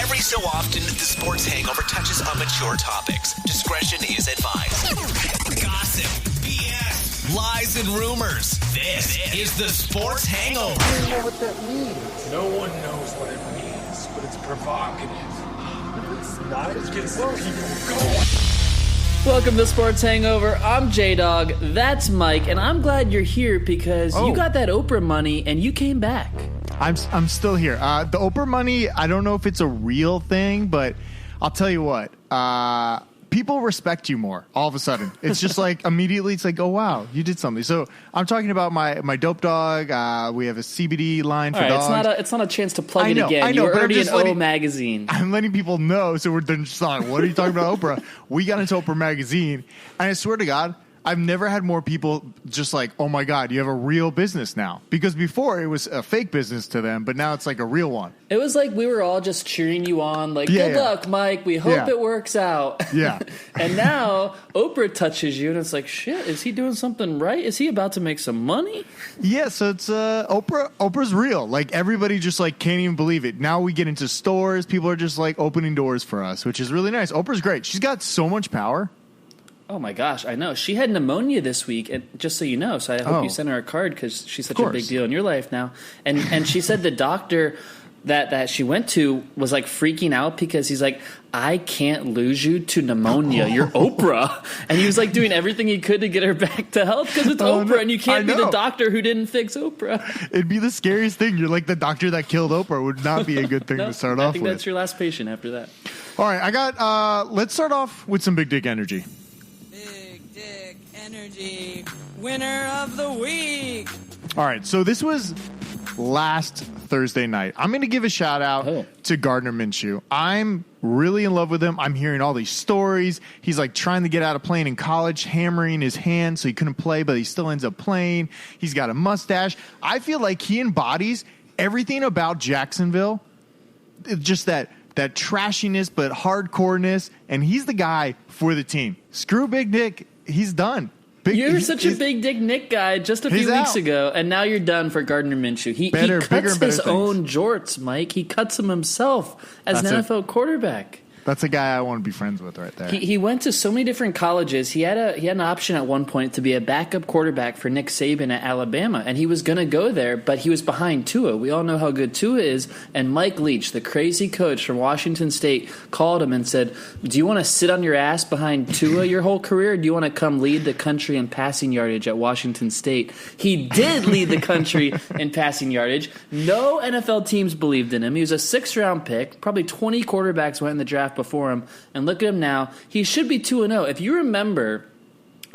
Every so often, the Sports Hangover touches on mature topics. Discretion is advised. Gossip, BS, lies, and rumors. This is the Sports Hangover. I don't know what that means. No one knows what it means, but it's provocative. It's not. It gets the people going. Welcome to Sports Hangover. I'm J-Dog. That's Mike, and I'm glad you're here because you got that Oprah money and you came back. I'm still here. The Oprah money, I don't know if it's a real thing, but I'll tell you what. People respect you more all of a sudden. It's just like immediately it's like, oh, wow, you did something. So I'm talking about my dope dog. We have a CBD line for dogs. It's not a chance to plug it again. I know, You're but already in O Magazine. I'm letting people know, so they're just like, what are you talking about, Oprah? We got into Oprah Magazine, and I swear to God, I've never had more people just like, oh, my God, you have a real business now. Because before, it was a fake business to them, but now it's like a real one. It was like we were all just cheering you on, like, good luck, Mike. We hope it works out. Yeah. And now Oprah touches you, and it's like, shit, is he doing something right? Is he about to make some money? Yeah, so it's Oprah's real. Like, everybody just, like, can't even believe it. Now we get into stores. People are just, like, opening doors for us, which is really nice. Oprah's great. She's got so much power. Oh, my gosh, I know. She had pneumonia this week, and just so you know, so I hope you sent her a card because she's such a big deal in your life now. And she said the doctor that she went to was, like, freaking out because he's like, I can't lose you to pneumonia. You're Oprah. And he was, like, doing everything he could to get her back to health because it's Oprah, no, and you can't be the doctor who didn't fix Oprah. It'd be the scariest thing. You're like the doctor that killed Oprah would not be a good thing to start off with. I think that's your last patient after that. All right, I got let's start off with some big dick energy. Energy winner of the week. All right, so this was last Thursday night. I'm going to give a shout out to Gardner Minshew. I'm really in love with him. I'm hearing all these stories. He's like trying to get out of playing in college, hammering his hand so he couldn't play, but he still ends up playing. He's got a mustache. I feel like he embodies everything about Jacksonville. Just that trashiness, but hardcoreness, and he's the guy for the team. Screw Big Dick. He's done. You're such a Big Dick Nick guy just a few weeks ago, and now you're done for Gardner Minshew. He cuts his own jorts, Mike. He cuts them himself as an NFL quarterback. That's a guy I want to be friends with right there. He went to so many different colleges. He had an option at one point to be a backup quarterback for Nick Saban at Alabama, and he was going to go there, but he was behind Tua. We all know how good Tua is, and Mike Leach, the crazy coach from Washington State, called him and said, do you want to sit on your ass behind Tua your whole career, or do you want to come lead the country in passing yardage at Washington State? He did lead the country in passing yardage. No NFL teams believed in him. He was a sixth-round pick. Probably 20 quarterbacks went in the draft before him, and look at him now. He should be 2-0. If you remember,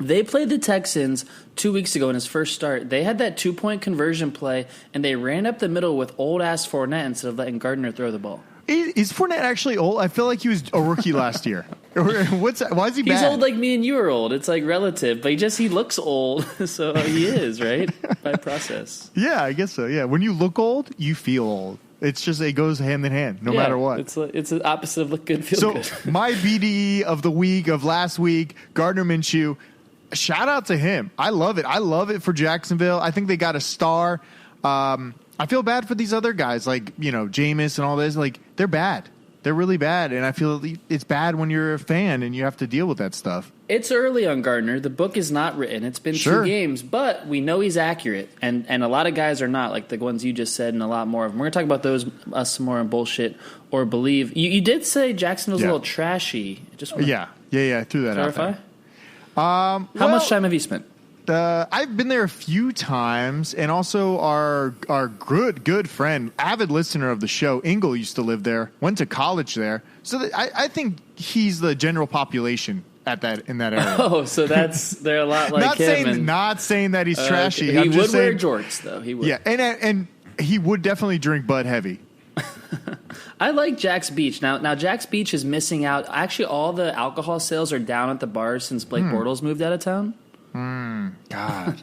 they played the Texans 2 weeks ago in his first start. They had that 2-point conversion play, and they ran up the middle with old-ass Fournette instead of letting Gardner throw the ball. Is Fournette actually old? I feel like he was a rookie last year. Why is he bad? He's old like me and you are old. It's like relative, but he looks old, so he is, right? By process. Yeah, I guess so, yeah. When you look old, you feel old. It's just, it goes hand in hand, no matter what. It's the opposite of look good, feel good. So my BDE of the week, of last week, Gardner Minshew, shout out to him. I love it. I love it for Jacksonville. I think they got a star. I feel bad for these other guys, like, Jameis and all this. Like, they're bad. They're really bad, and I feel it's bad when you're a fan and you have to deal with that stuff. It's early on Gardner. The book is not written. It's been 2 games, but we know he's accurate, and a lot of guys are not, like the ones you just said, and a lot more of them. We're going to talk about those some more in Bullshit or Believe. You did say Jacksonville's a little trashy. Yeah, I threw that out there. How much time have you spent? I've been there a few times, and also our good friend, avid listener of the show, Ingle, used to live there, went to college there. So I think he's the general population in that area. Oh, so they're a lot like him. Not saying that he's trashy. He would wear jorts, though. He would. Yeah, and he would definitely drink Bud Heavy. I like Jack's Beach. Now Jack's Beach is missing out. Actually, all the alcohol sales are down at the bars since Blake Bortles moved out of town. God.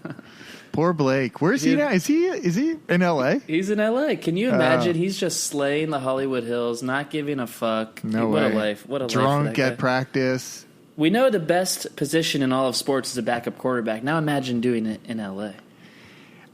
Poor Blake. Where is he now? Is he in L.A.? He's in L.A. Can you imagine? He's just slaying the Hollywood Hills, not giving a fuck. No way. What a life. What a Drunk life. Drunk at practice. We know the best position in all of sports is a backup quarterback. Now imagine doing it in L.A.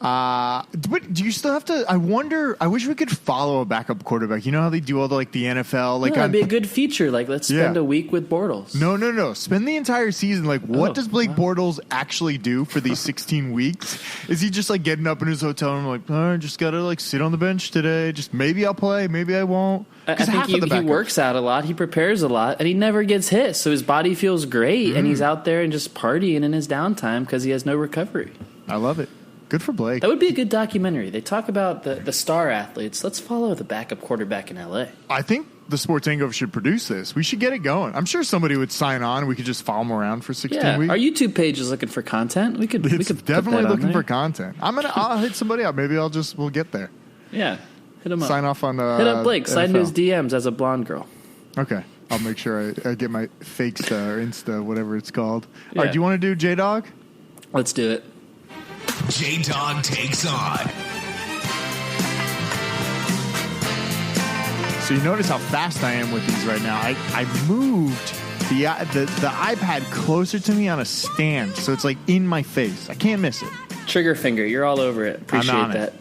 But do you still have to? I wonder. I wish we could follow a backup quarterback. You know how they do all the NFL. Like, that'd be a good feature. Like, let's spend a week with Bortles. No. Spend the entire season. Like, what does Blake Bortles actually do for these 16 weeks? Is he just like getting up in his hotel room, like, I just gotta like sit on the bench today? Just maybe I'll play, maybe I won't. I think he works out a lot. He prepares a lot, and he never gets hit. So his body feels great, and he's out there and just partying in his downtime because he has no recovery. I love it. Good for Blake. That would be a good documentary. They talk about the star athletes. Let's follow the backup quarterback in L.A. I think the Sports Hangover should produce this. We should get it going. I'm sure somebody would sign on. We could just follow them around for 16 weeks. Our YouTube page is looking for content. We could definitely looking for content. I'll hit somebody up. Maybe we'll get there. Yeah, hit him up. Sign off on hit up Blake. NFL. Slide into his DMs as a blonde girl. Okay, I'll make sure I get my Fakesta or Insta, whatever it's called. Yeah. All right, do you want to do J-Dog? Let's do it. J-Dog takes on. So you notice how fast I am with these right now. I moved the iPad closer to me on a stand, so it's like in my face. I can't miss it. Trigger finger, you're all over it. Appreciate that.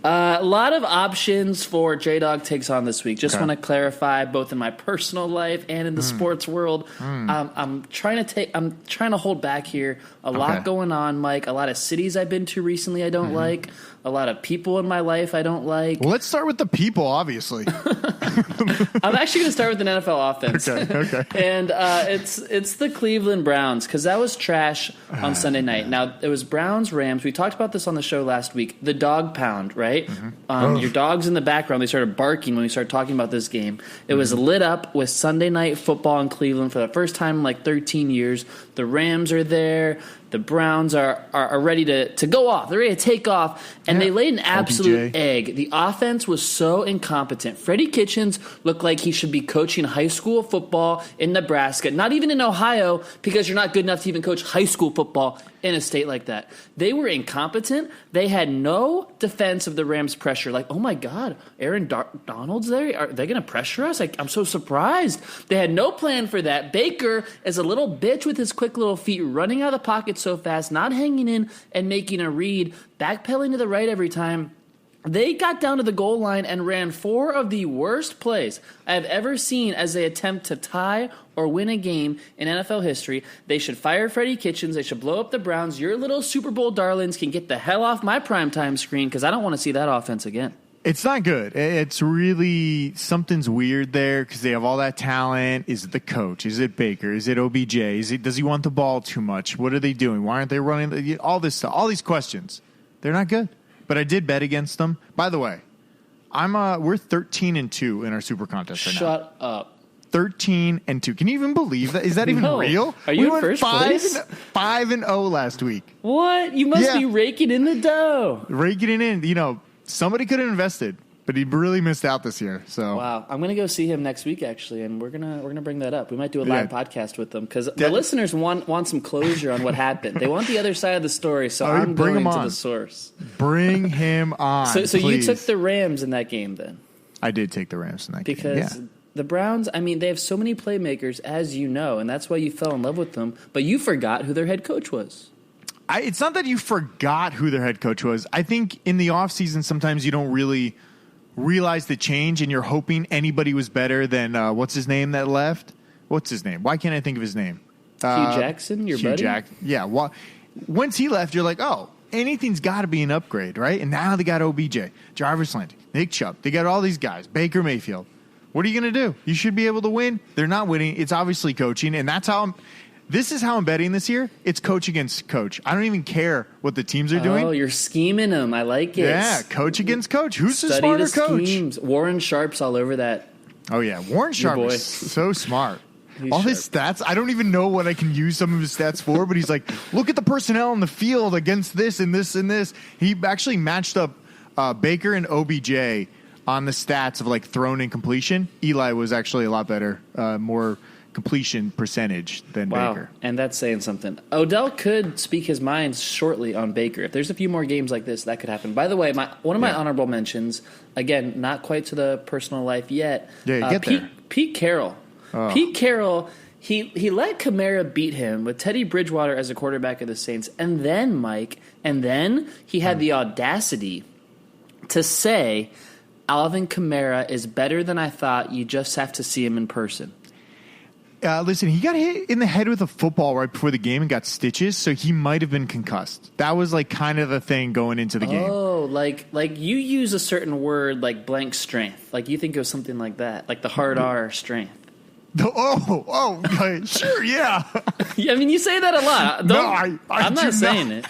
A lot of options for J-Dog takes on this week. Just want to clarify, both in my personal life and in the sports world, I'm trying to hold back here. A lot going on, Mike. A lot of cities I've been to recently I don't like. A lot of people in my life I don't like. Well, let's start with the people, obviously. I'm actually going to start with an NFL offense. Okay. And it's the Cleveland Browns, because that was trash on Sunday night. Now, it was Browns-Rams. We talked about this on the show last week. The dog pound, right? Your dog's in the background. They started barking when we started talking about this game. It was lit up with Sunday night football in Cleveland for the first time in like 13 years. The Rams are there. The Browns are ready to go off. They're ready to take off, and they laid an absolute egg. The offense was so incompetent. Freddie Kitchens looked like he should be coaching high school football in Nebraska, not even in Ohio, because you're not good enough to even coach high school football in a state like that. They were incompetent. They had no defense of the Rams' pressure. Like, oh my God, Aaron Donald's there? Are they going to pressure us? I'm so surprised. They had no plan for that. Baker is a little bitch with his quick little feet, running out of the pocket so fast, not hanging in and making a read, backpedaling to the right every time. They got down to the goal line and ran 4 of the worst plays I have ever seen as they attempt to tie or win a game in NFL history. They should fire Freddie Kitchens. They should blow up the Browns. Your little Super Bowl darlings can get the hell off my primetime screen, because I don't want to see that offense again. It's not good. It's really something's weird there, because they have all that talent. Is it the coach? Is it Baker? Is it OBJ? Does he want the ball too much? What are they doing? Why aren't they running? All this stuff. All these questions. They're not good. But I did bet against them. By the way, we're 13-2 in our super contest right now. Shut up. 13-2. Can you even believe that? Is that even real? Are you in first place? 5-0 last week. What? You must be raking in the dough. Raking it in. Somebody could have invested, but he really missed out this year. So wow, I'm gonna go see him next week actually, and we're gonna bring that up. We might do a live podcast with them, because the listeners want some closure on what happened. They want the other side of the story, so I'm going to the source. Bring him on. So you took the Rams in that game then? I did take the Rams in that game because the Browns. I mean, they have so many playmakers, as you know, and that's why you fell in love with them. But you forgot who their head coach was. It's not that you forgot who their head coach was. I think in the offseason, sometimes you don't really realize the change, and you're hoping anybody was better than what's his name that left? What's his name? Why can't I think of his name? Hugh Jackson, your buddy? Yeah. Well, once he left, you're like, oh, anything's got to be an upgrade, right? And now they got OBJ, Jarvis Landry, Nick Chubb. They got all these guys, Baker Mayfield. What are you going to do? You should be able to win. They're not winning. It's obviously coaching, and that's how this is how I'm betting this year. It's coach against coach. I don't even care what the teams are doing. Oh, you're scheming them. I like it. Yeah, coach against coach. Who's the smarter coach? Warren Sharp's all over that. Oh, yeah. Warren Sharp is so smart. All his stats, I don't even know what I can use some of his stats for, but he's like, look at the personnel on the field against this and this and this. He actually matched up Baker and OBJ on the stats of like thrown and completion. Eli was actually a lot better, more completion percentage than Baker. And that's saying something. Odell could speak his mind shortly on Baker. If there's a few more games like this, that could happen. By the way, one of my honorable mentions, again, not quite to the personal life yet. Yeah, get there. Pete Carroll. Pete Carroll He let Kamara beat him with Teddy Bridgewater as a quarterback of the Saints. And then, Mike, he had the audacity to say, Alvin Kamara is better than I thought. You just have to see him in person. Listen, he got hit in the head with a football right before the game and got stitches, so he might have been concussed. That was like kind of the thing going into the game. Oh, like you use a certain word like blank strength. Like you think of something like that, like the hard R strength. Sure, yeah. Yeah, I mean, you say that a lot. I'm not saying it.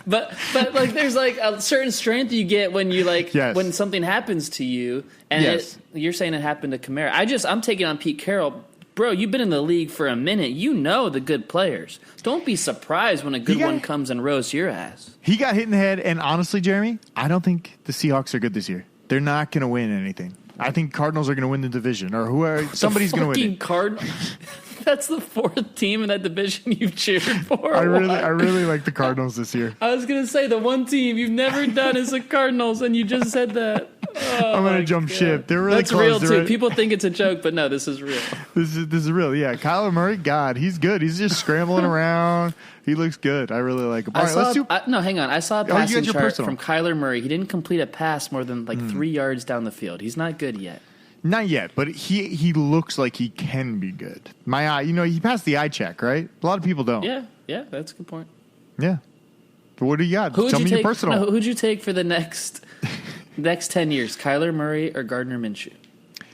But like there's like a certain strength you get when you when something happens to you, and you're saying it happened to Kamara. I'm taking on Pete Carroll. Bro, you've been in the league for a minute. You know the good players. Don't be surprised when a good one comes and roasts your ass. He got hit in the head, and honestly, Jeremy, I don't think the Seahawks are good this year. They're not going to win anything. I think Cardinals are going to win the division, or whoever. Somebody's going to win it. Cardinals. That's the fourth team in that division you've cheered for. I really like the Cardinals this year. I was going to say the one team you've never done is the Cardinals, and you just said that. Oh, I'm going to jump ship. They're really That's close. Real, too. People think it's a joke, but no, this is real. This is real. Yeah, Kyler Murray, God, he's good. He's just scrambling around. He looks good. I really like him. All right, let's do. No, hang on. I saw a passing chart from Kyler Murray. He didn't complete a pass more than 3 yards down the field. He's not good yet. Not yet, but he looks like he can be good. My eye, he passed the eye check, right? A lot of people don't. Yeah, that's a good point. Yeah. But what do you got? Tell me your personal. No, who'd you take for the next 10 years, Kyler Murray or Gardner Minshew?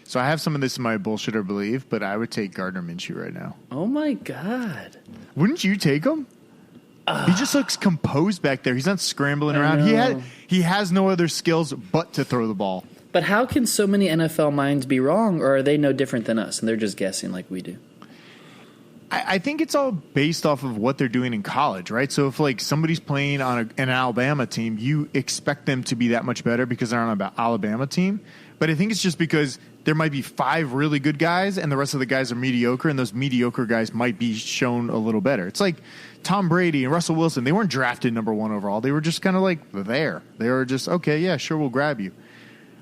So I have some of this in my bullshit or believe, but I would take Gardner Minshew right now. Oh, my God. Wouldn't you take him? He just looks composed back there. He's not scrambling around. He has no other skills but to throw the ball. But how can so many NFL minds be wrong, or are they no different than us, and they're just guessing like we do? I think it's all based off of what they're doing in college, right? So if somebody's playing on an Alabama team, you expect them to be that much better because they're on an Alabama team. But I think it's just because there might be 5 really good guys, and the rest of the guys are mediocre, and those mediocre guys might be shown a little better. It's like Tom Brady and Russell Wilson. They weren't drafted number 1 overall. They were just kind of there. They were just, okay, yeah, sure, we'll grab you.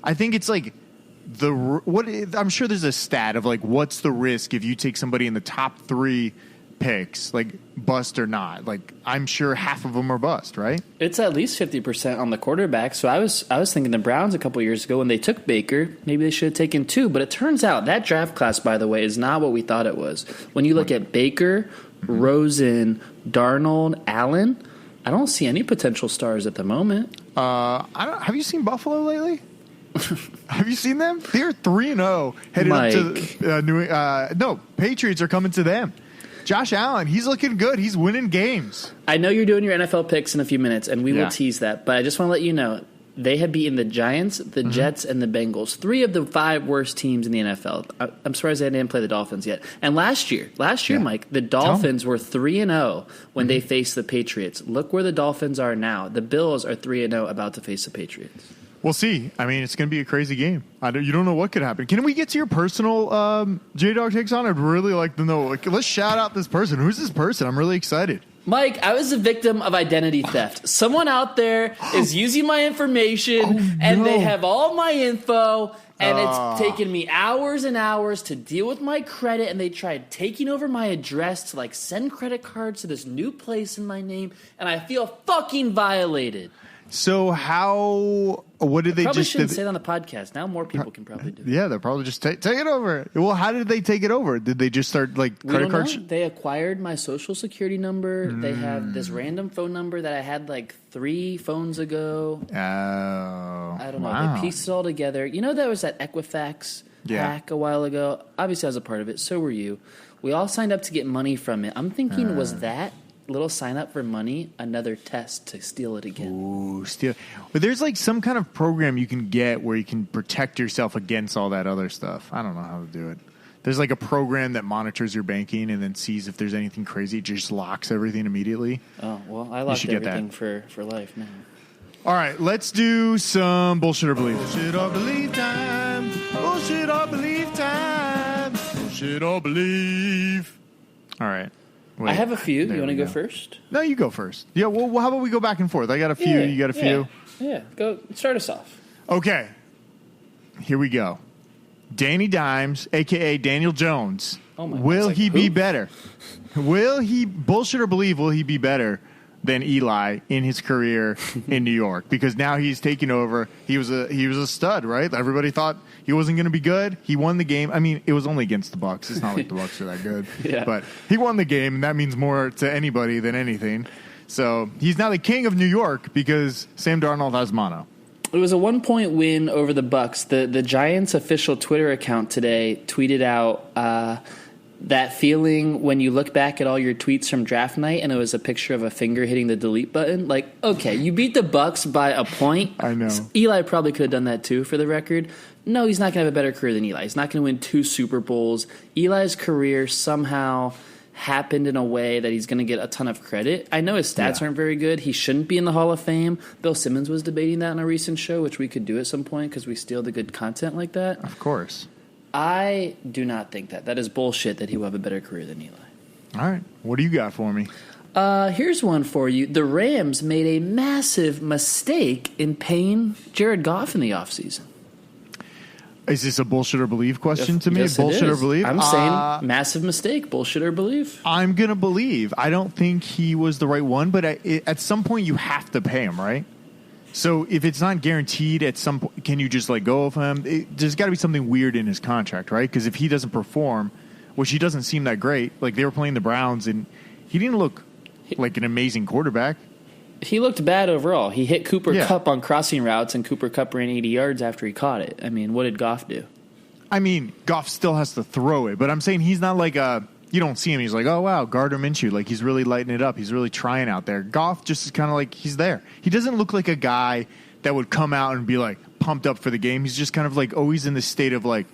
I think it's I'm sure there's a stat of what's the risk if you take somebody in the top 3 picks, bust or not. I'm sure half of them are bust, right? It's at least 50% on the quarterback. So I was thinking the Browns a couple years ago when they took Baker, maybe they should have taken 2. But it turns out that draft class, by the way, is not what we thought it was. When you look at Baker, Rosen, Darnold, Allen, I don't see any potential stars at the moment. Have you seen Buffalo lately? Have you seen them? They're 3-0 headed up to Patriots are coming to them. Josh Allen, he's looking good. He's winning games. I know you're doing your NFL picks in a few minutes, and we will tease that. But I just want to let you know, they have beaten the Giants, the Jets, and the Bengals. 3 of the 5 worst teams in the NFL. I'm surprised they didn't play the Dolphins yet. And last year, Mike, the Dolphins were 3-0 when they faced the Patriots. Look where the Dolphins are now. The Bills are 3-0 about to face the Patriots. We'll see. I mean, it's going to be a crazy game. You don't know what could happen. Can we get to your personal J-Dog takes on? I'd really like to know. Let's shout out this person. Who's this person? I'm really excited. Mike, I was a victim of identity theft. Someone out there is using my information, and they have all my info, and it's taken me hours and hours to deal with my credit, and they tried taking over my address to send credit cards to this new place in my name, and I feel fucking violated. So what did they probably just... shouldn't say it on the podcast. Now more people can probably do it. Yeah, they'll probably just take it over. Well, how did they take it over? Did they just start credit cards? They acquired my social security number. They have this random phone number that I had 3 phones ago. Oh, I don't know. Wow. They pieced it all together. There was that Equifax hack a while ago. Obviously, I was a part of it. So were you. We all signed up to get money from it. I'm thinking, was that little sign up for money another test to steal it again? Ooh, steal. But there's some kind of program you can get where you can protect yourself against all that other stuff. I don't know how to do it. There's a program that monitors your banking and then sees if there's anything crazy. It just locks everything immediately. Oh, well, I locked everything for life now. All right, let's do some bullshit or believe. Bullshit or believe time. Bullshit or believe time. Bullshit or believe. All right. Wait, I have a few. You want to go first? No, you go first. Yeah, well, how about we go back and forth? I got a few. You got a few? Yeah, go start us off. Okay. Here we go. Danny Dimes, a.k.a. Daniel Jones, Oh my will God, he be who? better? Will he, bullshit or believe, will he be better than Eli in his career in New York? Because now he's taking over. He was a stud, right? Everybody thought he wasn't going to be good. He won the game. I mean, it was only against the Bucs. It's not like the Bucs are that good. Yeah. But he won the game, and that means more to anybody than anything. So he's now the king of New York because Sam Darnold has mono. It was a 1-point win over the Bucs. The Giants' official Twitter account today tweeted out that feeling when you look back at all your tweets from draft night and it was a picture of a finger hitting the delete button. Like, okay, you beat the Bucs by a point. I know. Eli probably could have done that too, for the record. No, he's not going to have a better career than Eli. He's not going to win 2 Super Bowls. Eli's career somehow happened in a way that he's going to get a ton of credit. I know his stats aren't very good. He shouldn't be in the Hall of Fame. Bill Simmons was debating that in a recent show, which we could do at some point because we steal the good content like that. Of course. I do not think that. That is bullshit that he will have a better career than Eli. All right. What do you got for me? Here's one for you. The Rams made a massive mistake in paying Jared Goff in the offseason. Is this a bullshit or believe question to me? Yes, bullshit it or is. believe? I'm saying massive mistake. Bullshit or believe? I'm going to believe. I don't think he was the right one, but at some point you have to pay him, right? So if it's not guaranteed at some point, can you just let go of him? There's got to be something weird in his contract, right? Because if he doesn't perform, which he doesn't seem that great, like they were playing the Browns and he didn't look like an amazing quarterback. He looked bad overall. He hit Cooper Kupp on crossing routes, and Cooper Kupp ran 80 yards after he caught it. I mean, what did Goff do? I mean, Goff still has to throw it, but I'm saying he's not like you don't see him. He's like, oh, wow, Gardner Minshew. Like, he's really lighting it up. He's really trying out there. Goff just is kind of like he's there. He doesn't look like a guy that would come out and be, like, pumped up for the game. He's just kind of, like, always in this state of, like,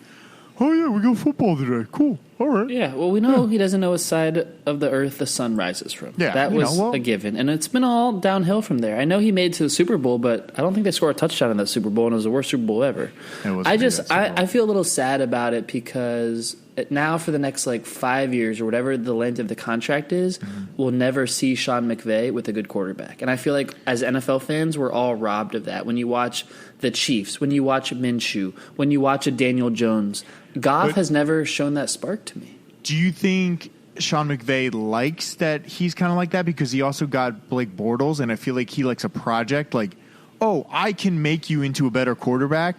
oh, yeah, we go football today. Cool. All right. Yeah, well, we know he doesn't know what side of the earth the sun rises from. Yeah, that was a given. And it's been all downhill from there. I know he made it to the Super Bowl, but I don't think they scored a touchdown in that Super Bowl, and it was the worst Super Bowl ever. I feel a little sad about it because now for the next, 5 years or whatever the length of the contract is, we'll never see Sean McVay with a good quarterback. And I feel like as NFL fans, we're all robbed of that. When you watch the Chiefs, when you watch Minshew, when you watch a Daniel Jones, Goff has never shown that spark to me. Do you think Sean McVay likes that he's kind of like that because he also got Blake Bortles, and I feel like he likes a project like, oh, I can make you into a better quarterback,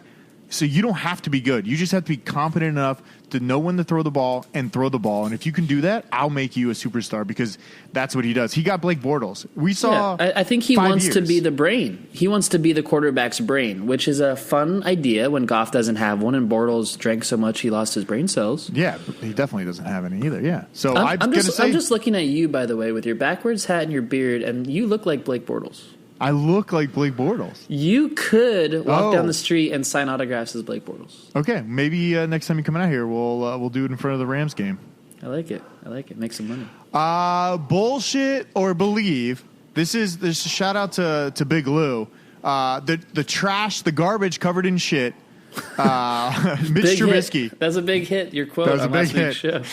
so you don't have to be good. You just have to be competent enough to know when to throw the ball and throw the ball. And if you can do that, I'll make you a superstar because that's what he does. He got Blake Bortles. We saw I think he wants to years. be the brain. He wants to be the quarterback's brain, which is a fun idea when Goff doesn't have one and Bortles drank so much he lost his brain cells. Yeah, he definitely doesn't have any either, yeah. So I'm just looking at you, by the way, with your backwards hat and your beard, and you look like Blake Bortles. I look like Blake Bortles. You could walk down the street and sign autographs as Blake Bortles. Okay, maybe next time you come out here, we'll do it in front of the Rams game. I like it. Make some money. Bullshit or believe. This is a shout out to Big Lou. The trash, the garbage covered in shit. Mitch Trubisky. That's a big hit. Your quote on last week's show.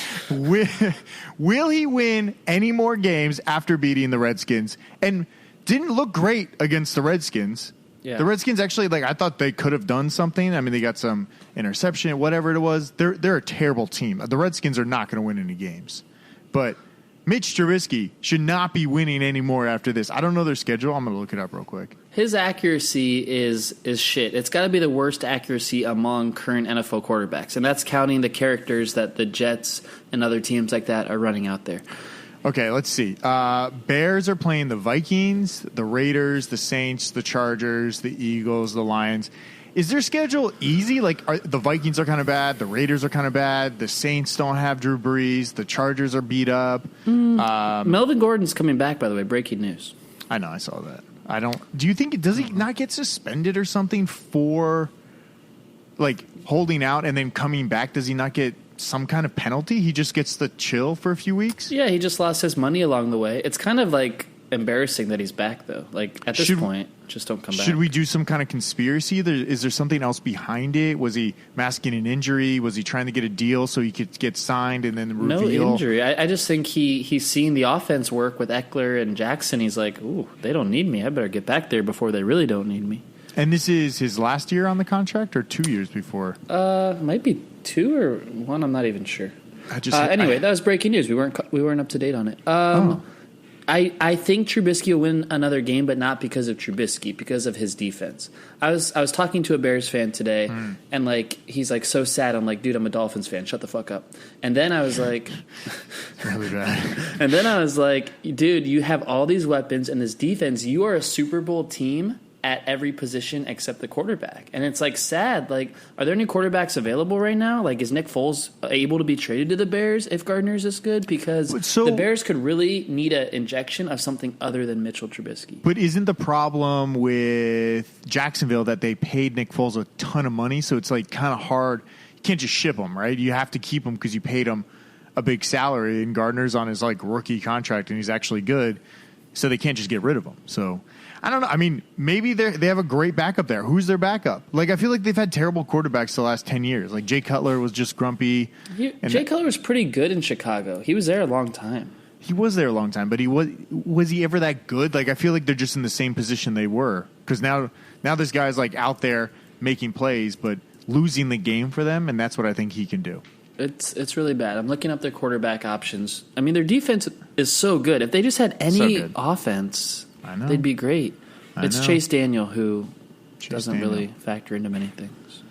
Will he win any more games after beating the Redskins? And didn't look great against the Redskins. Yeah. The Redskins actually, I thought they could have done something. I mean, they got some interception, whatever it was. They're a terrible team. The Redskins are not going to win any games. But Mitch Trubisky should not be winning anymore after this. I don't know their schedule. I'm going to look it up real quick. His accuracy is shit. It's got to be the worst accuracy among current NFL quarterbacks, and that's counting the characters that the Jets and other teams like that are running out there. Okay, let's see. Bears are playing the Vikings, the Raiders, the Saints, the Chargers, the Eagles, the Lions. Is their schedule easy? The Vikings are kind of bad. The Raiders are kind of bad. The Saints don't have Drew Brees. The Chargers are beat up. Melvin Gordon's coming back, by the way. Breaking news. I know. I saw that. Do you think, does he not get suspended or something for, holding out and then coming back? Does he not get some kind of penalty? He just gets the chill for a few weeks? Yeah, he just lost his money along the way. It's kind of embarrassing that he's back, though. At this point, just don't come back. Should we do some kind of conspiracy? Is there something else behind it? Was he masking an injury? Was he trying to get a deal so he could get signed and then reveal? No injury. I just think he's seen the offense work with Eckler and Jackson. He's like, ooh, they don't need me. I better get back there before they really don't need me. And this is his last year on the contract or 2 years before? Might be 2 or 1. I'm not even sure. Anyway, that was breaking news. We weren't up to date on it. I think Trubisky will win another game, but not because of Trubisky, because of his defense. I was talking to a Bears fan today, and like he's like so sad. I'm like, dude, I'm a Dolphins fan. Shut the fuck up. And then I was like, really bad. And then I was like, dude, you have all these weapons and this defense. You are a Super Bowl team at every position except the quarterback. And it's like sad. Like, are there any quarterbacks available right now? Like, is Nick Foles able to be traded to the Bears if Gardner's this good? Because the Bears could really need an injection of something other than Mitchell Trubisky. But isn't the problem with Jacksonville that they paid Nick Foles a ton of money? So it's like kind of hard. You can't just ship him, right? You have to keep him because you paid him a big salary, and Gardner's on his like rookie contract and he's actually good. So they can't just get rid of him. So I don't know. I mean, maybe they have a great backup there. Who's their backup? Like, I feel like they've had terrible quarterbacks the last 10 years. Like, Jay Cutler was just grumpy. Jay Cutler was pretty good in Chicago. He was there a long time. He was there a long time, but was he ever that good? Like, I feel like they're just in the same position they were. Because now this guy's, like, out there making plays, but losing the game for them, and that's what I think he can do. It's really bad. I'm looking up their quarterback options. I mean, their defense is so good. If they just had any offense, I know. they'd be great. It's Chase Daniel who doesn't really factor into many things.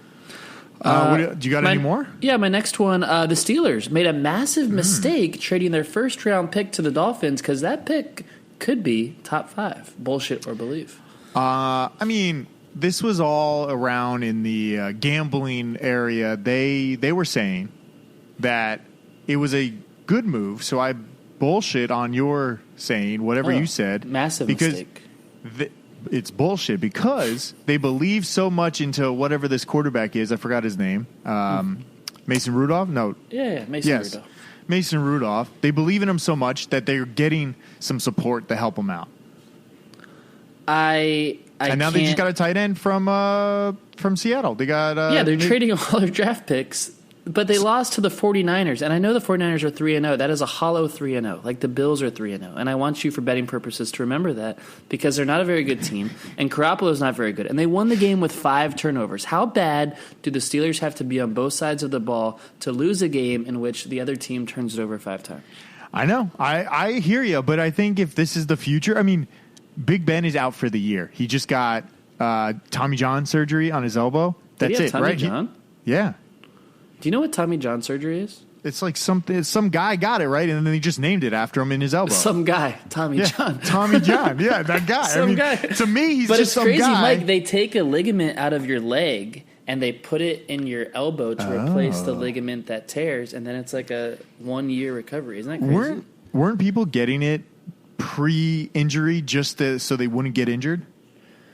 Do you got any more? Yeah, my next one. The Steelers made a massive mistake trading their first-round pick to the Dolphins because that pick could be top 5. Bullshit or believe? I mean, this was all around in the gambling area. They were saying that it was a good move, so I bullshit on your saying whatever you said. Massive mistake. It's bullshit because they believe so much into whatever this quarterback is. I forgot his name. Mason Rudolph? No. Yeah, Rudolph. Mason Rudolph. They believe in him so much that they're getting some support to help him out. And now they just got a tight end from Seattle. They got they're trading all their draft picks. But they lost to the 49ers, and I know the 49ers are 3-0. That is a hollow 3-0. Like the Bills are 3-0. And I want you, for betting purposes, to remember that because they're not a very good team, and Garoppolo's not very good. And they won the game with 5 turnovers. How bad do the Steelers have to be on both sides of the ball to lose a game in which the other team turns it over 5 times? I know. I hear you, but I think if this is the future, I mean, Big Ben is out for the year. He just got Tommy John surgery on his elbow. That's it, Tommy right? John? Yeah. Do you know what Tommy John surgery is? It's like some guy got it, right? And then he just named it after him in his elbow. Some guy, Tommy John. Tommy John. Yeah, that guy. Guy. To me, he's but just some guy. But it's crazy, Mike. They take a ligament out of your leg and they put it in your elbow to replace the ligament that tears, and then it's like a 1-year recovery. Isn't that crazy? Weren't people getting it pre-injury just so they wouldn't get injured?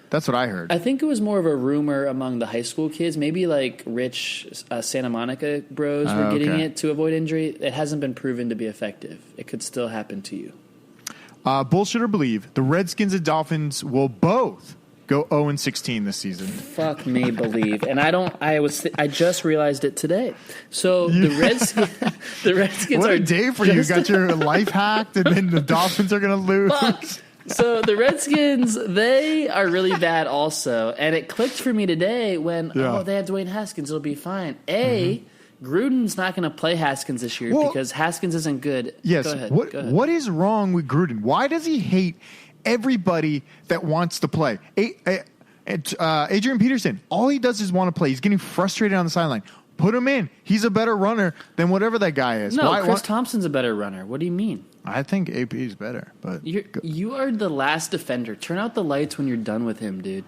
That's what I heard. I think it was more of a rumor among the high school kids. Maybe like rich Santa Monica bros were getting it to avoid injury. It hasn't been proven to be effective. It could still happen to you. Bullshit or believe, the Redskins and Dolphins will both go 0-16 this season. Fuck me, believe. And I just realized it today. So the Redskins what are a day for you. You got your life hacked and then the Dolphins are going to lose. Fuck. So the Redskins, they are really bad also. And it clicked for me today when, they have Dwayne Haskins. It'll be fine. Gruden's not going to play Haskins this year because Haskins isn't good. Yes. Go ahead. What is wrong with Gruden? Why does he hate everybody that wants to play? Adrian Peterson, all he does is want to play. He's getting frustrated on the sideline. Put him in. He's a better runner than whatever that guy is. No, Chris Thompson's a better runner. What do you mean? I think AP is better, but you are the last defender. Turn out the lights when you're done with him, dude.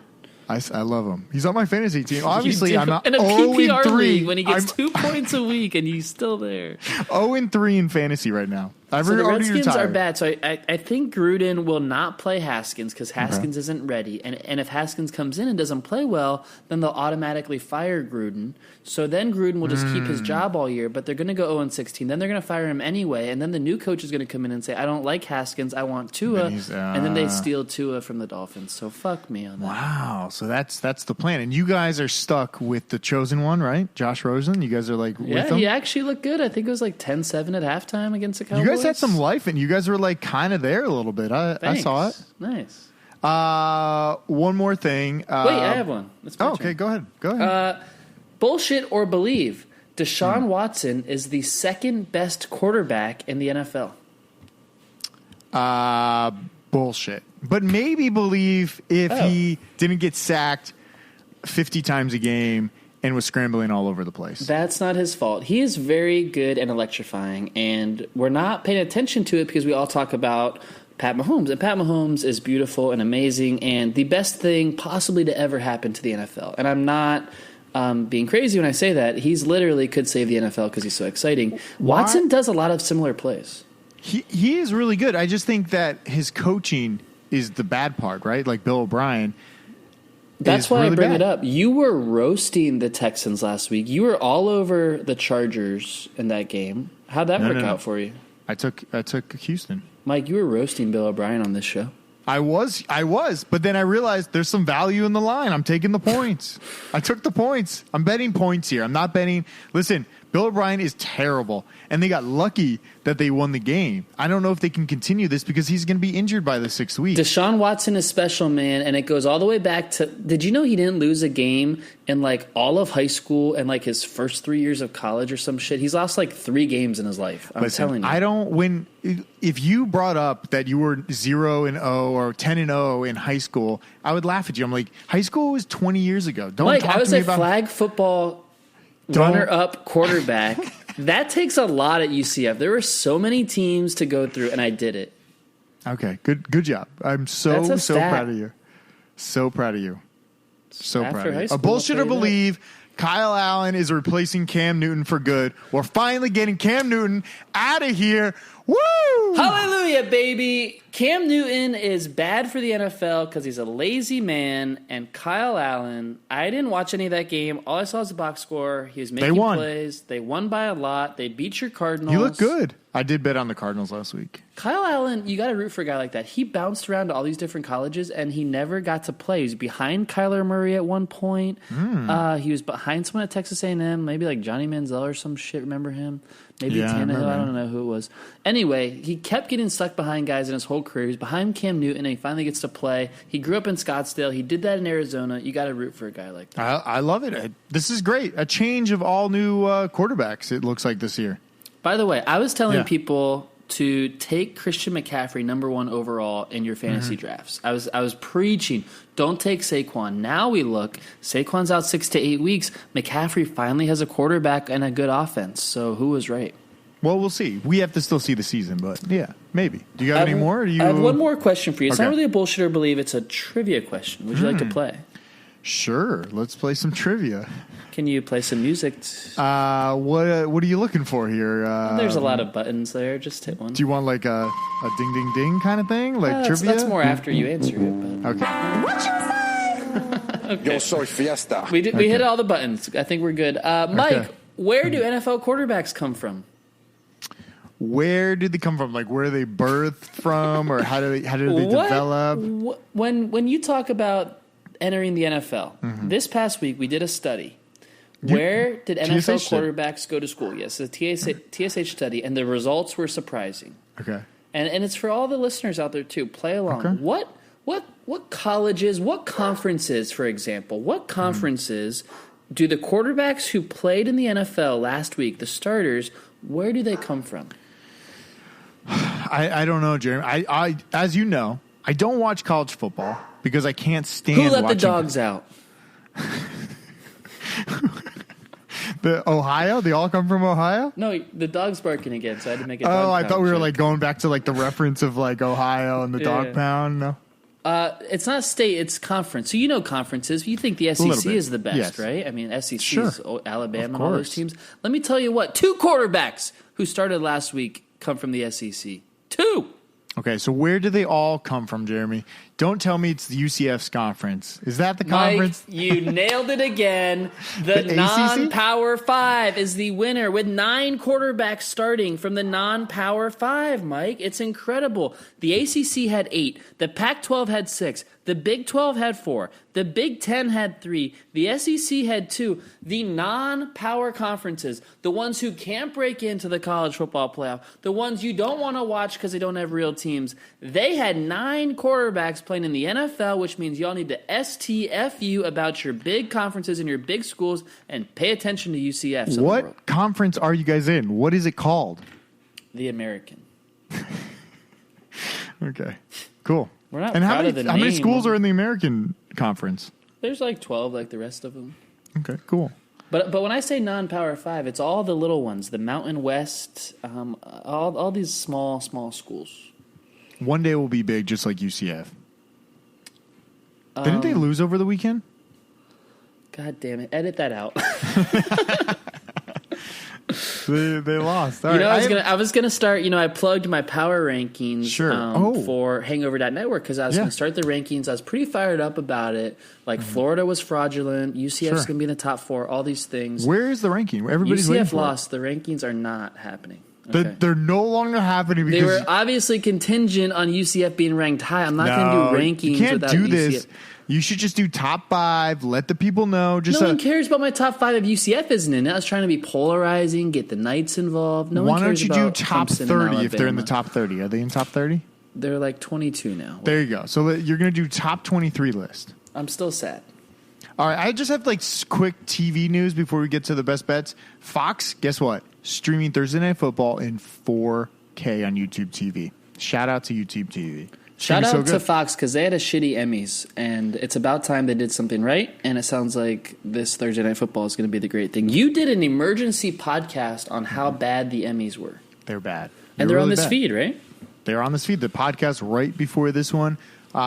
I love him. He's on my fantasy team. Obviously, I'm not in a 0-3 PPR league when he gets 2 points a week and he's still there. 0-3 in fantasy right now. So the Redskins are bad. So I think Gruden will not play Haskins because Haskins isn't ready. And if Haskins comes in and doesn't play well, then they'll automatically fire Gruden. So then Gruden will just keep his job all year, but they're going to go 0-16. Then they're going to fire him anyway. And then the new coach is going to come in and say, I don't like Haskins. I want Tua. And then they steal Tua from the Dolphins. So fuck me on that. Wow. So that's the plan. And you guys are stuck with the chosen one, right? Josh Rosen. You guys are like with him? He actually looked good. I think it was like 10-7 at halftime against the Cowboys. You guys had some life, and you guys were like kind of there a little bit. I saw it. Nice. One more thing. Wait, I have one. Okay, go ahead. Bullshit or believe. Deshaun Watson is the second best quarterback in the NFL. Bullshit. But maybe believe if he didn't get sacked 50 times a game and was scrambling all over the place. That's not his fault. He is very good and electrifying, and we're not paying attention to it because we all talk about Pat Mahomes. And Pat Mahomes is beautiful and amazing and the best thing possibly to ever happen to the NFL. And I'm not being crazy when I say that. He's literally could save the NFL because he's so exciting. Watson does a lot of similar plays. He is really good. I just think that his coaching is the bad part, right? Like Bill O'Brien. That's why really I bring bad. it up. You were roasting the Texans last week. You were all over the Chargers in that game. How'd that work out for you? I took Houston. Mike, you were roasting Bill O'Brien on this show. I was, but then I realized there's some value in the line. I'm taking the points. I took the points. I'm betting points here. I'm not betting. Listen, Bill O'Brien is terrible, and they got lucky that they won the game. I don't know if they can continue this because he's going to be injured by the 6th week. Deshaun Watson is special, man, and it goes all the way back to – did you know he didn't lose a game in, like, all of high school and, like, his first 3 years of college or some shit? He's lost, like, 3 games in his life. I'm telling you. If you brought up that you were 0-0 or 10-0 in high school, I would laugh at you. I'm like, high school was 20 years ago. Don't Mike, talk I was to me a about flag football runner-up quarterback. That takes a lot at UCF. There were so many teams to go through, and I did it. Okay, good job. I'm so proud of you. So proud of you. So After proud of high you. school, A bullshitter believe Kyle Allen is replacing Cam Newton for good. We're finally getting Cam Newton out of here. Woo! Hallelujah, baby. Cam Newton is bad for the NFL because he's a lazy man, and Kyle Allen, I didn't watch any of that game. All I saw was the box score. He was making plays. They won by a lot. They beat your Cardinals. You look good. I did bet on the Cardinals last week. Kyle Allen, you got to root for a guy like that. He bounced around to all these different colleges, and he never got to play. He was behind Kyler Murray at one point. He was behind someone at Texas A&M, maybe like Johnny Manziel or some shit. Remember him? Maybe Tannehill. I don't know who it was. Anyway, he kept getting stuck behind guys in his whole career. He was behind Cam Newton, and he finally gets to play. He grew up in Scottsdale. He did that in Arizona. You got to root for a guy like that. I love it. This is great. A change of all new quarterbacks, it looks like, this year. By the way, I was telling people to take Christian McCaffrey #1 overall in your fantasy drafts. I was preaching, don't take Saquon. Now we look, Saquon's out 6 to 8 weeks. McCaffrey finally has a quarterback and a good offense. So who was right? Well, we'll see. We have to still see the season, but yeah, maybe. Do you got any more? I have one more question for you. It's not really a bullshit or believe. It's a trivia question. Would you like to play? Sure. Let's play some trivia. Can you play some music? What are you looking for here? There's a lot of buttons there. Just hit one. Do you want like a ding ding ding kind of thing, like trivia? That's more after you answer it. But. Okay. Yo soy fiesta. We hit all the buttons. I think we're good. Mike, where do NFL quarterbacks come from? Where did they come from? Like where are they birthed from, or how did they develop? When you talk about entering the NFL, this past week we did a study. Where did NFL quarterbacks go to school? Yes, a TSH study, and the results were surprising. Okay. And it's for all the listeners out there too. Play along. Okay. What colleges, what conferences, for example, what conferences do the quarterbacks who played in the NFL last week, the starters, where do they come from? I don't know, Jeremy. I as you know, I don't watch college football because I can't stand. Who let the dogs out? The Ohio? They all come from Ohio? No, the dog's barking again, so I had to make a dog Oh, I pound thought we were joke. like going back to like the reference of like Ohio and the dog pound. No. It's not state, it's conference. So you know conferences. You think the SEC is the best, right? I mean, SEC is Alabama and all those teams. Let me tell you what, 2 quarterbacks who started last week come from the SEC. 2. Okay, so where do they all come from, Jeremy? Don't tell me it's the UCF's conference. Is that the conference? Mike, you nailed it again. The ACC? non-Power 5 is the winner with 9 quarterbacks starting from the non-Power 5, Mike. It's incredible. The ACC had 8. The Pac-12 had 6. The Big 12 had 4. The Big 10 had 3. The SEC had 2. The non-power conferences, the ones who can't break into the college football playoff, the ones you don't want to watch because they don't have real teams, they had 9 quarterbacks playing in the NFL, which means y'all need to STFU about your big conferences and your big schools and pay attention to UCFs. What conference are you guys in? What is it called? The American. Okay, cool. We're not and proud of the how many name. schools are in the American conference? There's like 12, like the rest of them. Okay, cool. But when I say non-Power 5, it's all the little ones, the Mountain West, all these small schools. One day will be big, just like UCF. Didn't they lose over the weekend? God damn it! Edit that out. They lost. All you know, right. I was gonna start. You know, I plugged my power rankings Sure. For Hangover.network because I was gonna start the rankings. I was pretty fired up about it. Like Florida was fraudulent. UCF's gonna be in the top 4. All these things. Where is the ranking? Everybody's waiting UCF for lost. The rankings are not happening. Okay. They're no longer happening because They were obviously contingent on UCF being ranked high. I'm not going to do rankings you can't without do UCF. this. You should just do top 5. Let the people know. Just No one cares about my top 5 if UCF isn't in it. I was trying to be polarizing, get the Knights involved. No why one don't cares you do about top Clemson and 30 if they're in Alabama. the top 30? Are they in top 30? They're like 22 now. There you go. So you're going to do top 23 list. I'm still sad. All right, I just have like quick TV news before we get to the best bets. Fox, guess what? Streaming Thursday Night Football in 4K on YouTube TV. Shout out to YouTube TV. Shout Streaming's out so to good. Fox because they had a shitty Emmys, and it's about time they did something right. And it sounds like this Thursday Night Football is going to be the great thing. You did an emergency podcast on how bad the Emmys were, They're bad. and they're on really this bad. feed, right? They're on this feed. The podcast right before this one.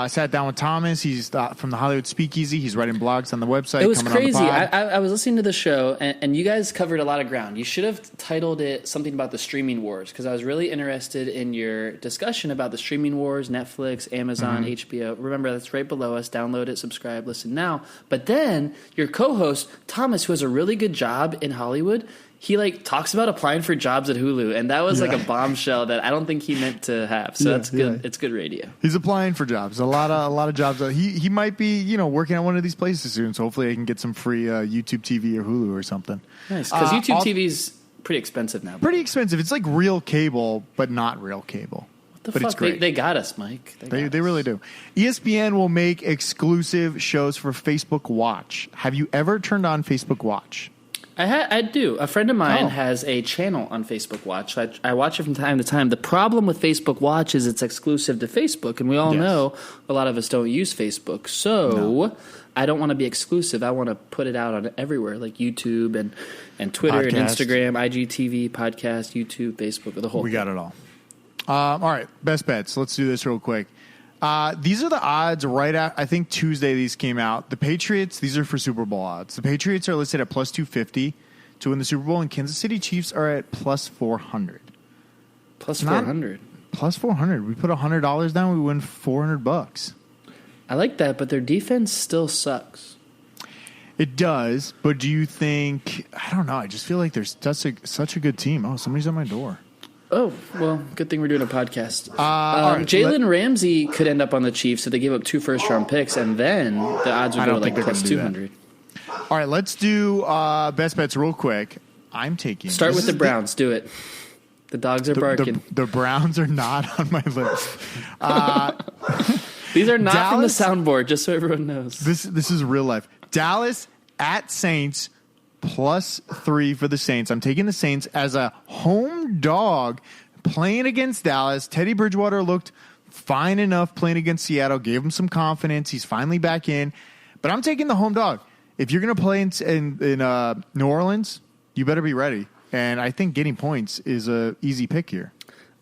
Sat down with Thomas. He's from the Hollywood Speakeasy. He's writing blogs on the website. It was coming on the crazy. pod. I was listening to the show, and you guys covered a lot of ground. You should have titled it something about the streaming wars, because I was really interested in your discussion about the streaming wars, Netflix, Amazon, HBO. Remember, that's right below us. Download it, subscribe, listen now. But then your co-host, Thomas, who has a really good job in Hollywood, he like talks about applying for jobs at Hulu, and that was like a bombshell that I don't think he meant to have. So that's good. Yeah. It's good radio. He's applying for jobs. A lot of jobs. He might be working at one of these places soon. So hopefully I can get some free YouTube TV or Hulu or something. Nice, because YouTube TV's pretty expensive now. Pretty expensive. It's like real cable, but not real cable. What the but fuck? it's great. They got us, Mike. They really do. ESPN will make exclusive shows for Facebook Watch. Have you ever turned on Facebook Watch? I do. A friend of mine has a channel on Facebook Watch. I watch it from time to time. The problem with Facebook Watch is it's exclusive to Facebook, and we all know a lot of us don't use Facebook. So I don't want to be exclusive. I want to put it out on everywhere, like YouTube and Twitter and Instagram, IGTV, podcast, YouTube, Facebook, the whole We thing. got it all. All right, best bets. Let's do this real quick. These are the odds right at, I think Tuesday these came out. The Patriots, these are for Super Bowl odds. The Patriots are listed at plus 250 to win the Super Bowl, and Kansas City Chiefs are at plus 400. Plus 400. Plus 400. We put $100 down, we win $400. I like that, but their defense still sucks. It does, but do you think, I don't know, I just feel like there's such a good team. Oh, somebody's at my door. Oh, well, good thing we're doing a podcast. All right, Jalen Ramsey could end up on the Chiefs if they give up 2 first-round picks, and then the odds would I go don't to think like they're plus gonna do that. 200. All right, let's do best bets real quick. I'm taking... Start with the Browns. Do it. The dogs are barking. The Browns are not on my list. These are not from the Dallas- soundboard, just so everyone knows. This is real life. Dallas at Saints plus 3 for the Saints. I'm taking the Saints as a home dog playing against Dallas. Teddy Bridgewater looked fine enough playing against Seattle, gave him some confidence. He's finally back in. But I'm taking the home dog. If you're going to play in New Orleans, you better be ready. And I think getting points is a easy pick here.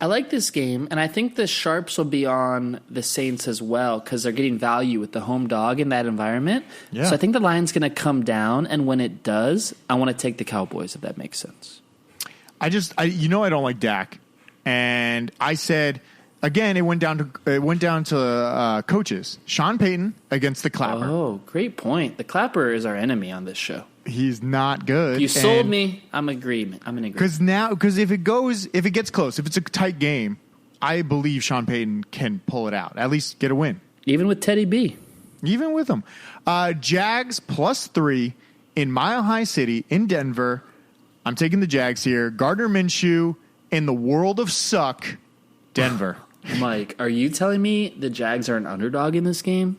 I like this game, and I think the sharps will be on the Saints as well because they're getting value with the home dog in that environment. Yeah. So I think the line's going to come down, and when it does, I want to take the Cowboys, if that makes sense. I don't like Dak. And I said, again, it went down to coaches. Sean Payton against the Clapper. Oh, great point. The Clapper is our enemy on this show. He's not good. You sold me. I'm in agreement. Because if it gets close, if it's a tight game, I believe Sean Payton can pull it out. At least get a win. Even with Teddy B. Even with him. Jags plus 3 in Mile High City in Denver. I'm taking the Jags here. Gardner Minshew in the world of suck, Denver. Mike, are you telling me the Jags are an underdog in this game?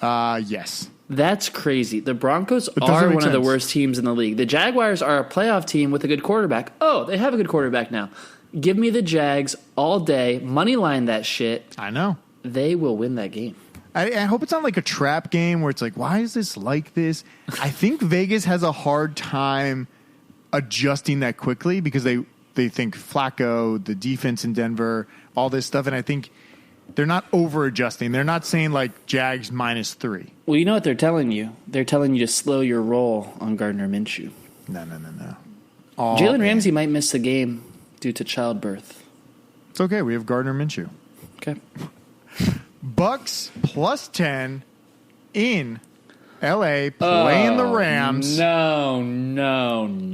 Yes. That's crazy. The Broncos doesn't are make one of the sense. worst teams in the league. The Jaguars are a playoff team with a good quarterback. Oh, they have a good quarterback now. Give me the Jags all day. Money line that shit. I know. They will win that game. I hope it's not like a trap game where it's like, why is this like this? I think Vegas has a hard time adjusting that quickly because they think Flacco, the defense in Denver, all this stuff. And I think they're not over adjusting. They're not saying like Jags -3. Well, you know what they're telling you? They're telling you to slow your roll on Gardner Minshew. No. Jalen Ramsey might miss the game due to childbirth. It's okay. We have Gardner Minshew. Okay. Bucks +10 in LA playing the Rams. No.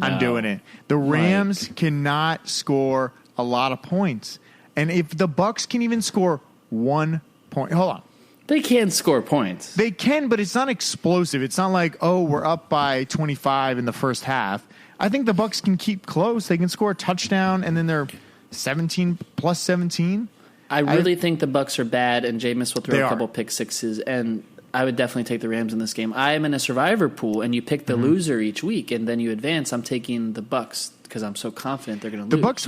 I'm doing it. The Rams cannot score a lot of points. And if the Bucks can even score 1 point, hold on. They can score points. They can, but it's not explosive. It's not like, oh, we're up by 25 in the first half. I think the Bucks can keep close. They can score a touchdown, and then they're 17 plus 17. I really think the Bucks are bad, and Jameis will They throw a are. couple pick sixes, and I would definitely take the Rams in this game. I am in a survivor pool, and you pick the loser each week, and then you advance. I'm taking the Bucks because I'm so confident they're going to lose. The Bucks,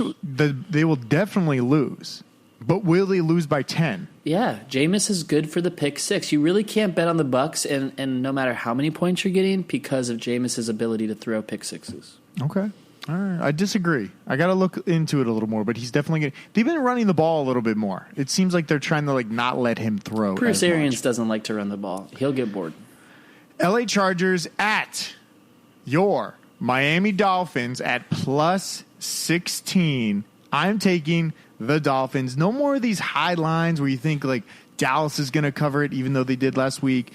they will definitely lose, but will they lose by 10? Yeah, Jameis is good for the pick six. You really can't bet on the Bucks, and no matter how many points you're getting, because of Jameis's ability to throw pick sixes. Okay. All right. I disagree. I got to look into it a little more, but he's definitely good. They've been running the ball a little bit more. It seems like they're trying to like not let him throw. Bruce as much. Arians doesn't like to run the ball. He'll get bored. LA Chargers at your Miami Dolphins at +16. I'm taking the Dolphins. No more of these high lines where you think like Dallas is going to cover it, even though they did last week.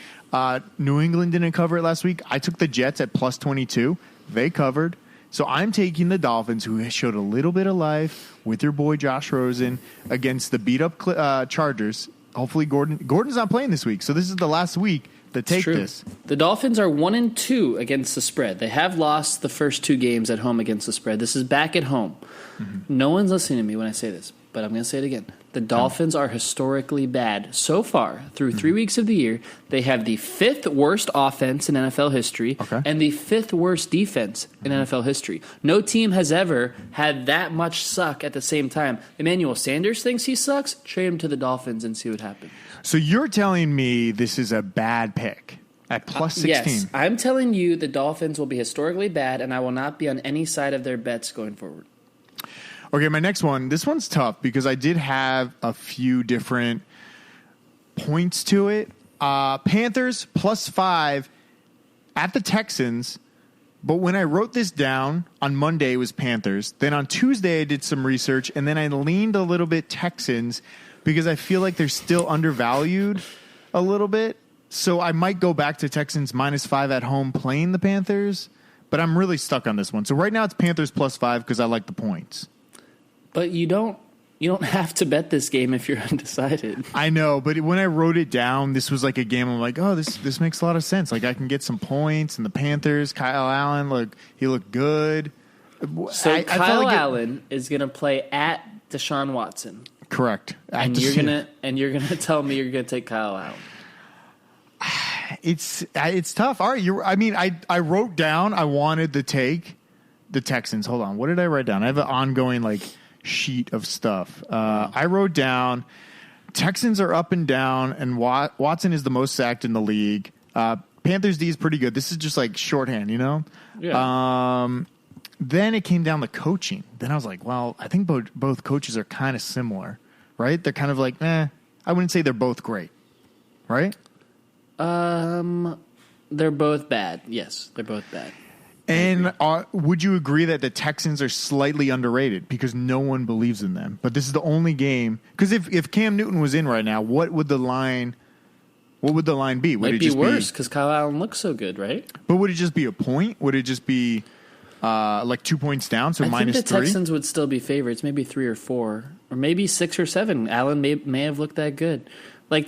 New England didn't cover it last week. I took the Jets at +22. They covered. So I'm taking the Dolphins, who showed a little bit of life with your boy Josh Rosen against the beat-up Chargers. Hopefully Gordon's not playing this week, so this is the last week to take this. The Dolphins are 1-2 against the spread. They have lost the first two games at home against the spread. This is back at home. No one's listening to me when I say this, but I'm going to say it again. The Dolphins are historically bad. So far, through 3 weeks of the year, they have the 5th worst offense in NFL history and the 5th worst defense in NFL history. No team has ever had that much suck at the same time. Emmanuel Sanders thinks he sucks. Trade him to the Dolphins and see what happens. So you're telling me this is a bad pick at +16? Yes, I'm telling you the Dolphins will be historically bad, and I will not be on any side of their bets going forward. Okay, my next one. This one's tough because I did have a few different points to it. Panthers +5 at the Texans. But when I wrote this down on Monday, it was Panthers. Then on Tuesday, I did some research, and then I leaned a little bit Texans because I feel like they're still undervalued a little bit. So I might go back to Texans -5 at home playing the Panthers. But I'm really stuck on this one. So right now it's Panthers +5 because I like the points. But you don't have to bet this game if you're undecided. I know, but when I wrote it down, this was like a game I'm like, oh, this makes a lot of sense. Like I can get some points, and the Panthers, Kyle Allen, he looked good. So I Kyle felt like Allen is going to play at Deshaun Watson. Correct. And you're gonna tell me you're gonna take Kyle Allen. It's tough. All right, I wrote down I wanted to take the Texans. Hold on, what did I write down? I have an ongoing sheet of stuff. I wrote down Texans are up and down, and Watson is the most sacked in the league. Panthers D is pretty good. This is just like shorthand, you know? Yeah. Then it came down to coaching. Then I was like, well, I think both coaches are kind of similar, right? They're kind of like, I wouldn't say they're both great, right? They're both bad. Yes, they're both bad. And would you agree that the Texans are slightly underrated because no one believes in them? But this is the only game. Because if Cam Newton was in right now, what would the line be? Would Might it be just worse because Kyle Allen looks so good, right? But would it just be a point? Would it just be 2 points down, so I -3? think the Texans would still be favorites, maybe 3 or 4, or maybe 6 or 7. Allen may have looked that good.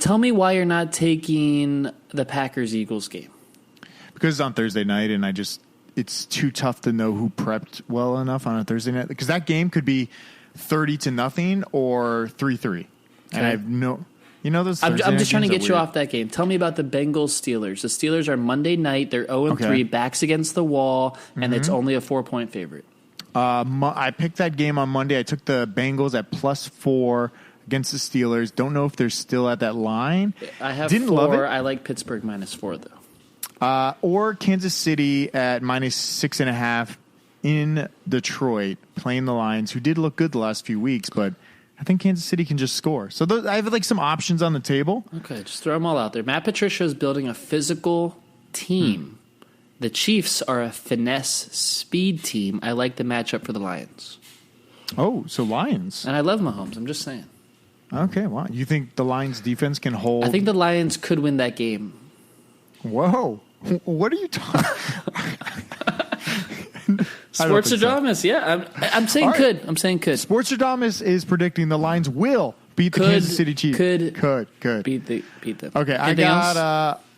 Tell me why you're not taking the Packers-Eagles game. Because it's on Thursday night, and it's too tough to know who prepped well enough on a Thursday night. Because that game could be 30-0 or 3-3. And I have no... those I'm Thursday just trying to night get games you are off that game. Tell me about the Bengals-Steelers. The Steelers are Monday night. They're 0-3, Okay. backs against the wall, and it's only a 4-point favorite. I picked that game on Monday. I took the Bengals at +4 against the Steelers. Don't know if they're still at that line. I have Didn't 4. love it. I like Pittsburgh -4, though. Or Kansas City at -6.5 in Detroit, playing the Lions, who did look good the last few weeks, but I think Kansas City can just score. So I have some options on the table. Okay, just throw them all out there. Matt Patricia is building a physical team. The Chiefs are a finesse speed team. I like the matchup for the Lions. Oh, so Lions. And I love Mahomes. I'm just saying. Okay, wow. You think the Lions defense can hold? I think the Lions could win that game. Whoa. What are you talking? Sportstradamus, yeah. I'm saying right. could. I'm saying could. Sportstradamus is predicting the Lions will beat the Kansas City Chiefs. Could beat them. Okay, Anything else?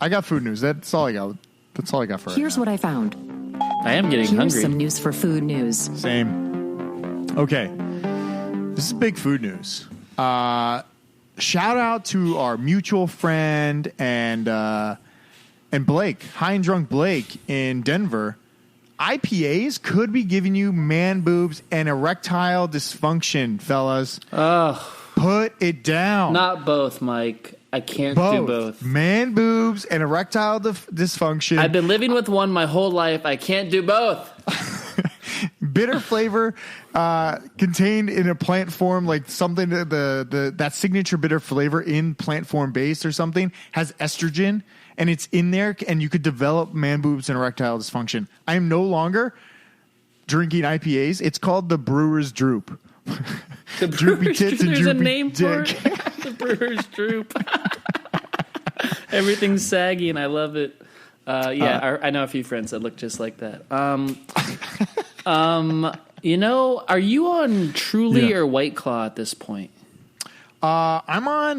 I got food news. That's all I got. That's all I got for Here's right what I found. I am getting Here's hungry. some news for food news. Same. Okay, this is big food news. Shout out to our mutual friend and Blake, High and Drunk Blake in Denver. IPAs could be giving you man boobs and erectile dysfunction, fellas. Put it down. Not both, Mike. I can't do both. Man boobs and erectile dysfunction. I've been living with one my whole life. I can't do both. Bitter flavor contained in a plant form, like something that signature bitter flavor in plant form base or something has estrogen, and it's in there, and you could develop man boobs and erectile dysfunction. I am no longer drinking IPAs. It's called the Brewer's Droop. The Droopy tits and There's a droopy name for dick. it. The Brewer's Droop. Everything's saggy, and I love it. I know a few friends that look just like that. Are you on Truly or White Claw at this point? I'm on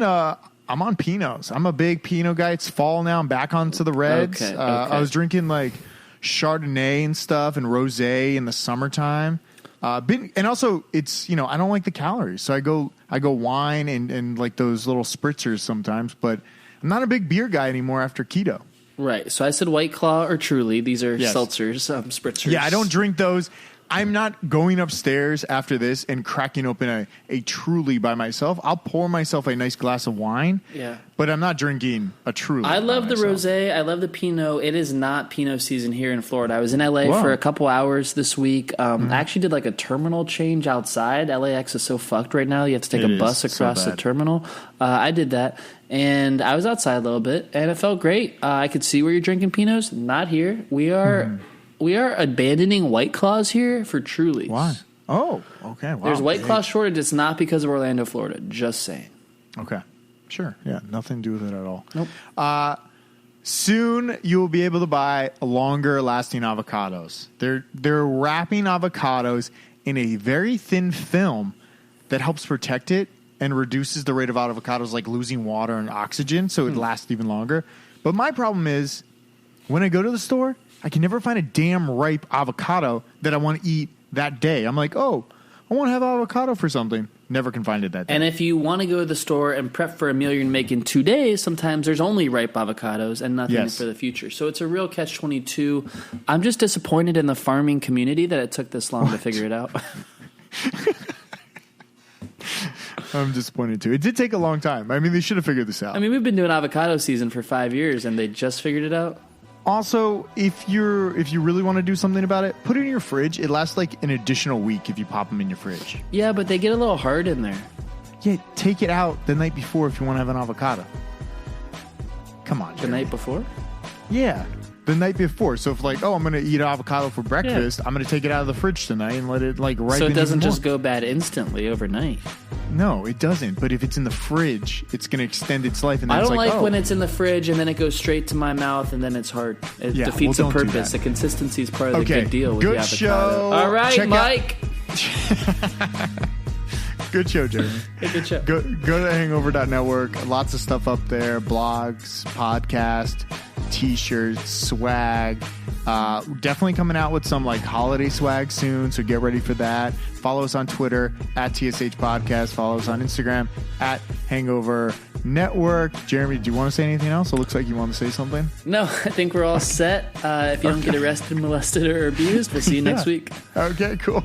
Pinots. I'm a big Pinot guy. It's fall now. I'm back onto the reds. Okay. I was drinking like Chardonnay and stuff and rosé in the summertime. And also it's, I don't like the calories. So I go wine and like those little spritzers sometimes, but I'm not a big beer guy anymore after keto. Right. So I said White Claw or Truly. These are seltzers, spritzers. Yeah, I don't drink those. I'm not going upstairs after this and cracking open a Truly by myself. I'll pour myself a nice glass of wine. Yeah. But I'm not drinking a Truly. I love the rosé. I love the Pinot. It is not Pinot season here in Florida. I was in LA for a couple hours this week. I actually did like a terminal change outside. LAX is so fucked right now. You have to take a bus across the terminal. I did that. And I was outside a little bit, and it felt great. I could see where you're drinking Pinots. Not here. We are abandoning White Claws here for Trulies. Why? Oh, okay. Wow. There's White Claw shortage. It's not because of Orlando, Florida. Just saying. Okay. Sure. Yeah. Nothing to do with it at all. Nope. Soon you will be able to buy longer lasting avocados. They're wrapping avocados in a very thin film that helps protect it and reduces the rate of avocados like losing water and oxygen, so it lasts even longer. But my problem is when I go to the store, I can never find a damn ripe avocado that I want to eat that day. I'm like, I want to have avocado for something. Never can find it that day. And if you want to go to the store and prep for a meal you're going to make in 2 days, sometimes there's only ripe avocados and nothing for the future. So it's a real catch-22. I'm just disappointed in the farming community that it took this long to figure it out. I'm disappointed too. It did take a long time. I mean, they should have figured this out. I mean, we've been doing avocado season for 5 years and they just figured it out. Also, if you really want to do something about it, put it in your fridge. It lasts like an additional week if you pop them in your fridge. Yeah, but they get a little hard in there. Yeah, take it out the night before if you want to have an avocado. Come on, Jeremy. The night before? Yeah, the night before. So if I'm going to eat avocado for breakfast, I'm going to take it out of the fridge tonight and let it ripen. So it doesn't just go bad instantly overnight. No, it doesn't. But if it's in the fridge, it's going to extend its life. And then I don't like when it's in the fridge and then it goes straight to my mouth and then it's hard. It defeats the purpose. The consistency is part of the good deal with the avocado. Show. All right, Mike. Good show, Jeremy. Good show. Go to hangover.network. Lots of stuff up there. Blogs, podcast, t-shirts, swag. Definitely coming out with some like holiday swag soon, so get ready for that. Follow us on Twitter at TSH Podcast. Follow us on Instagram at Hangover Network. Jeremy, do you want to say anything else? It looks like you want to say something. No, I think we're all set. If you don't get arrested, molested, or abused, we'll see you next week. Okay, cool.